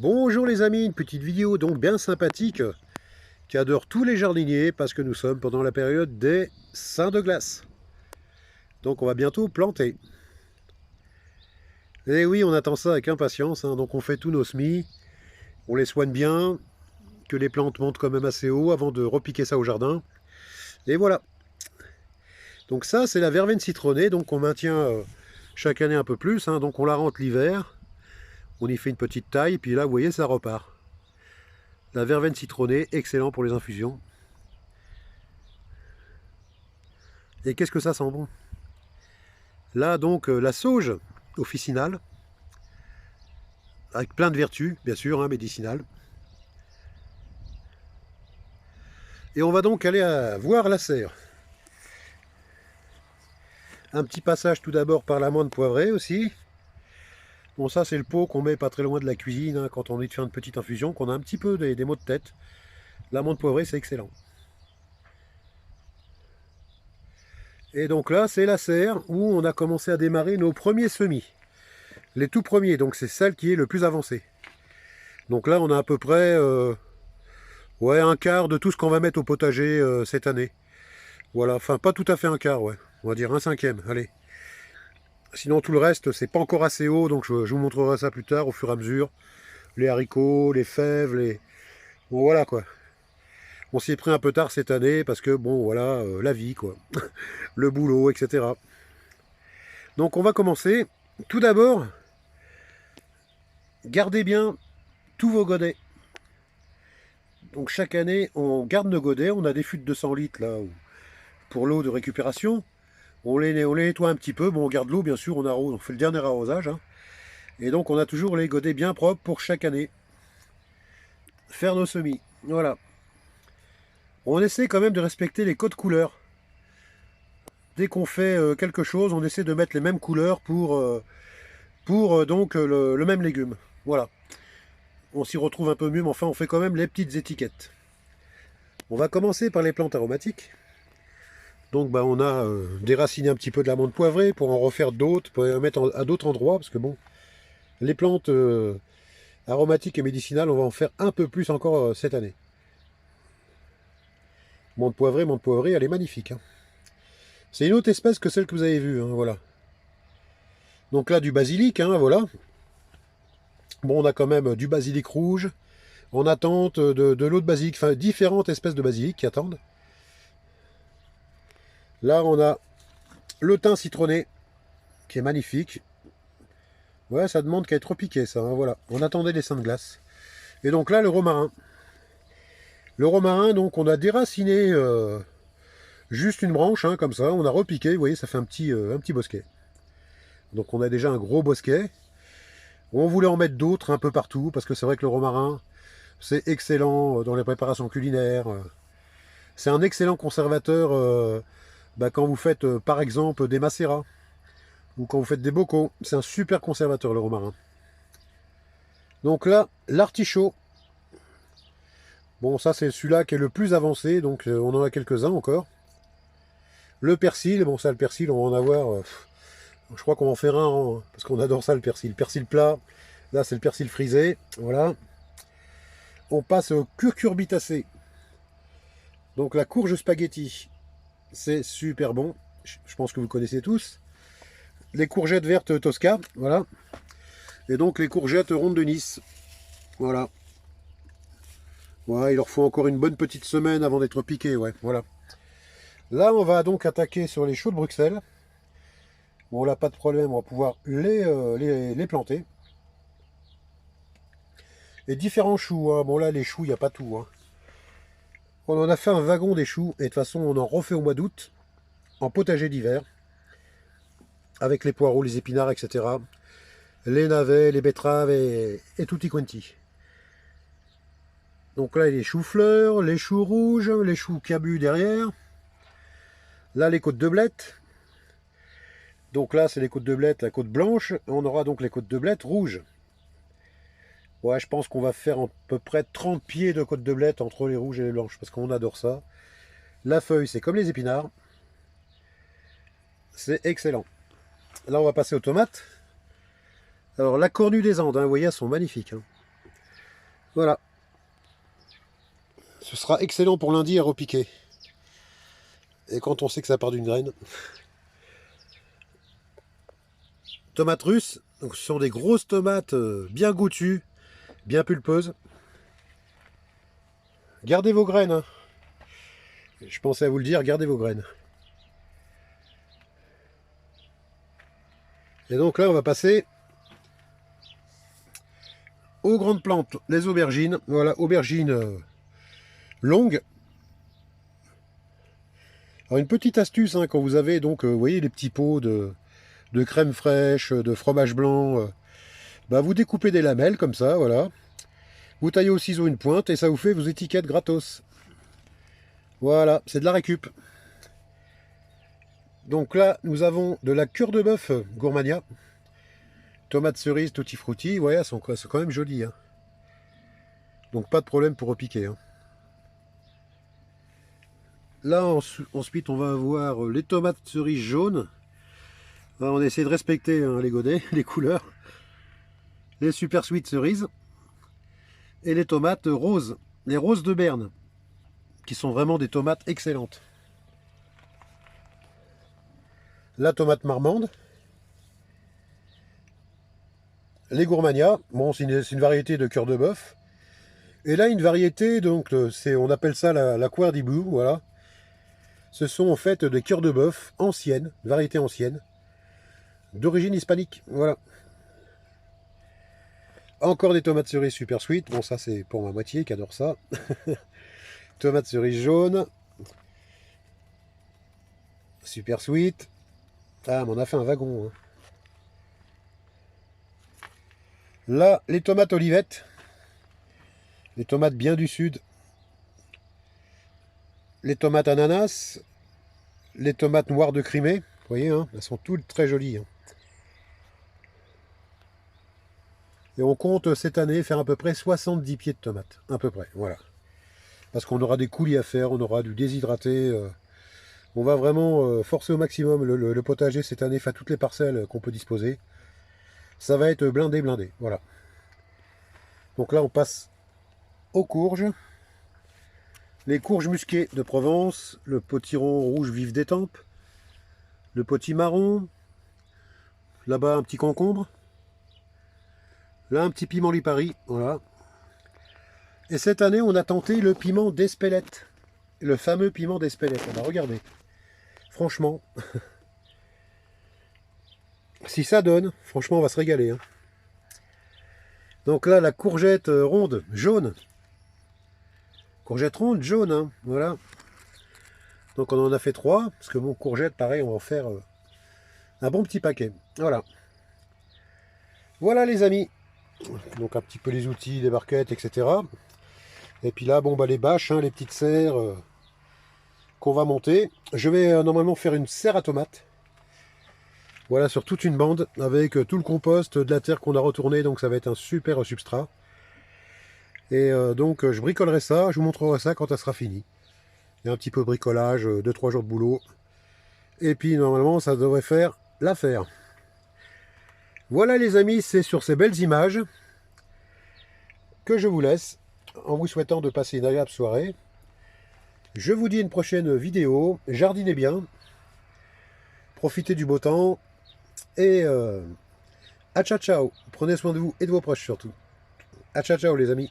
Bonjour les amis, une petite vidéo donc bien sympathique qui adore tous les jardiniers parce que nous sommes pendant la période des seins de glace. Donc on va bientôt planter. Et oui, on attend ça avec impatience, hein. Donc on fait tous nos semis, on les soigne bien, que les plantes montent quand même assez haut avant de repiquer ça au jardin. Et voilà. Donc ça c'est la verveine citronnée, donc on maintient chaque année un peu plus, hein. Donc on la rentre l'hiver, on y fait une petite taille, puis là vous voyez ça repart. La verveine citronnée, excellent pour les infusions. Et qu'est-ce que ça sent bon! Là donc la sauge officinale, avec plein de vertus, bien sûr, hein, médicinales. Et on va donc aller voir la serre. Un petit passage tout d'abord par l'amande poivrée aussi. Bon, ça c'est le pot qu'on met pas très loin de la cuisine, hein, quand on a envie de faire une petite infusion, qu'on a un petit peu des maux de tête. L'amande poivrée c'est excellent. Et donc là c'est la serre où on a commencé à démarrer nos premiers semis. Les tout premiers, donc c'est celle qui est le plus avancée. Donc là on a à peu près ouais, un quart de tout ce qu'on va mettre au potager cette année. Voilà, enfin pas tout à fait un quart, ouais. On va dire un cinquième, allez. Sinon tout le reste, c'est pas encore assez haut, donc je vous montrerai ça plus tard au fur et à mesure. Les haricots, les fèves, les... Bon voilà quoi. On s'y est pris un peu tard cette année parce que bon voilà, la vie quoi. Le boulot, etc. Donc on va commencer. Tout d'abord, gardez bien tous vos godets. Donc chaque année, on garde nos godets, on a des fûts de 200 litres là, pour l'eau de récupération. On les nettoie un petit peu, bon on garde l'eau bien sûr, on arrose, on fait le dernier arrosage, hein. Et donc on a toujours les godets bien propres pour chaque année. Faire nos semis, voilà. On essaie quand même de respecter les codes couleurs. Dès qu'on fait quelque chose, on essaie de mettre les mêmes couleurs pour donc le même légume. Voilà. On s'y retrouve un peu mieux, mais enfin on fait quand même les petites étiquettes. On va commencer par les plantes aromatiques. Donc bah, on a déraciné un petit peu de l'amande poivrée pour en refaire d'autres, pour les mettre à d'autres endroits, parce que bon, les plantes aromatiques et médicinales, on va en faire un peu plus encore cette année. Menthe poivrée, elle est magnifique, hein. C'est une autre espèce que celle que vous avez vue, hein, voilà. Donc là, du basilic, hein, voilà. Bon, on a quand même du basilic rouge, en attente de l'autre basilic, enfin différentes espèces de basilic qui attendent. Là, on a le thym citronné, qui est magnifique. Ouais, ça demande qu'à être repiqué, ça, hein, voilà. On attendait les seins de glace. Et donc là, le romarin. Le romarin, donc, on a déraciné juste une branche, hein, comme ça. On a repiqué, vous voyez, ça fait un petit bosquet. Donc on a déjà un gros bosquet. On voulait en mettre d'autres un peu partout, parce que c'est vrai que le romarin, c'est excellent dans les préparations culinaires. C'est un excellent conservateur quand vous faites, par exemple, des macérats, ou quand vous faites des bocaux. C'est un super conservateur, le romarin. Donc là, l'artichaut. Bon, ça c'est celui-là qui est le plus avancé, donc on en a quelques-uns encore. Le persil, bon ça le persil, on va en avoir, je crois qu'on va en faire un, hein, parce qu'on adore ça le persil. Persil plat, là c'est le persil frisé, voilà. On passe au curcurbitacé. Donc la courge spaghetti, c'est super bon, je pense que vous connaissez tous. Les courgettes vertes Tosca, voilà. Et donc les courgettes rondes de Nice, voilà. Ouais, il leur faut encore une bonne petite semaine avant d'être piquées, ouais, voilà. Là, on va donc attaquer sur les choux de Bruxelles. Bon, là, pas de problème, on va pouvoir les planter. Et différents choux, hein. Bon, là, les choux, il n'y a pas tout, hein. On en a fait un wagon des choux, et de toute façon, on en refait au mois d'août, en potager d'hiver, avec les poireaux, les épinards, etc. Les navets, les betteraves et tutti quanti. Donc là, les choux-fleurs, les choux rouges, les choux cabus derrière. Là, les côtes de blettes. Donc là, c'est les côtes de blettes, la côte blanche. On aura donc les côtes de blettes rouges. Ouais, je pense qu'on va faire à peu près 30 pieds de côte de blettes entre les rouges et les blanches, parce qu'on adore ça. La feuille, c'est comme les épinards. C'est excellent. Là, on va passer aux tomates. Alors, la cornue des Andes, hein, vous voyez, elles sont magnifiques, hein. Voilà. Ce sera excellent pour lundi à repiquer. Et quand on sait que ça part d'une graine. Tomates russes, donc ce sont des grosses tomates bien goûtues, bien pulpeuses. Gardez vos graines. Hein. Je pensais à vous le dire, gardez vos graines. Et donc là, on va passer aux grandes plantes, les aubergines. Voilà, aubergines longues. Alors une petite astuce, hein, quand vous avez donc, vous voyez les petits pots de crème fraîche, de fromage blanc, bah vous découpez des lamelles comme ça, voilà. Vous taillez au ciseau une pointe et ça vous fait vos étiquettes gratos. Voilà, c'est de la récup. Donc là, nous avons de la cure de bœuf Gourmania. Tomates cerises, tutti frutti, ouais, c'est quand même joli. Hein. Donc pas de problème pour repiquer. Hein. Là, ensuite, on va avoir les tomates cerises jaunes. Là, on essaie de respecter hein, les godets, les couleurs. Les super sweet cerises. Et les tomates roses, les roses de Berne, qui sont vraiment des tomates excellentes. La tomate marmande. Les Gourmania, bon c'est une variété de cœur de bœuf. Et là une variété, donc on appelle ça la Quardy Blue, voilà. Ce sont en fait des cœurs de bœuf anciennes, variétés anciennes, d'origine hispanique, voilà. Encore des tomates cerises super sweet, bon ça c'est pour ma moitié qui adore ça. Tomates cerises jaunes, super sweet. Ah mais on a fait un wagon. Hein. Là, les tomates olivettes. Les tomates bien du sud. Les tomates ananas. Les tomates noires de Crimée. Vous voyez, hein, elles sont toutes très jolies. Hein. Et on compte cette année faire à peu près 70 pieds de tomates. À peu près, voilà. Parce qu'on aura des coulis à faire, on aura du déshydraté. On va vraiment forcer au maximum le potager cette année, enfin toutes les parcelles qu'on peut disposer. Ça va être blindé, blindé. Voilà. Donc là, on passe aux courges. Les courges musquées de Provence, le potiron rouge vif d'étampes, le potimarron, là-bas un petit concombre, là un petit piment lipari, voilà. Et cette année, on a tenté le piment d'Espelette, le fameux piment d'Espelette. Alors regardez, franchement, si ça donne, franchement, on va se régaler. Hein. Donc là, la courgette ronde, jaune. Courgette ronde, jaune, hein, voilà. Donc on en a fait 3, parce que bon, courgette, pareil, on va en faire un bon petit paquet. Voilà. Voilà les amis. Donc un petit peu les outils, les barquettes, etc. Et puis là, bon bah les bâches, hein, les petites serres qu'on va monter. Je vais normalement faire une serre à tomates. Voilà, sur toute une bande, avec tout le compost, de la terre qu'on a retourné, donc ça va être un super substrat. Et donc je bricolerai ça, je vous montrerai ça quand ça sera fini. Il y a un petit peu de bricolage, 2-3 jours de boulot. Et puis normalement ça devrait faire l'affaire. Voilà les amis, c'est sur ces belles images que je vous laisse, en vous souhaitant de passer une agréable soirée. Je vous dis à une prochaine vidéo, jardinez bien, profitez du beau temps, et à ciao ciao, prenez soin de vous et de vos proches surtout. À ciao ciao les amis.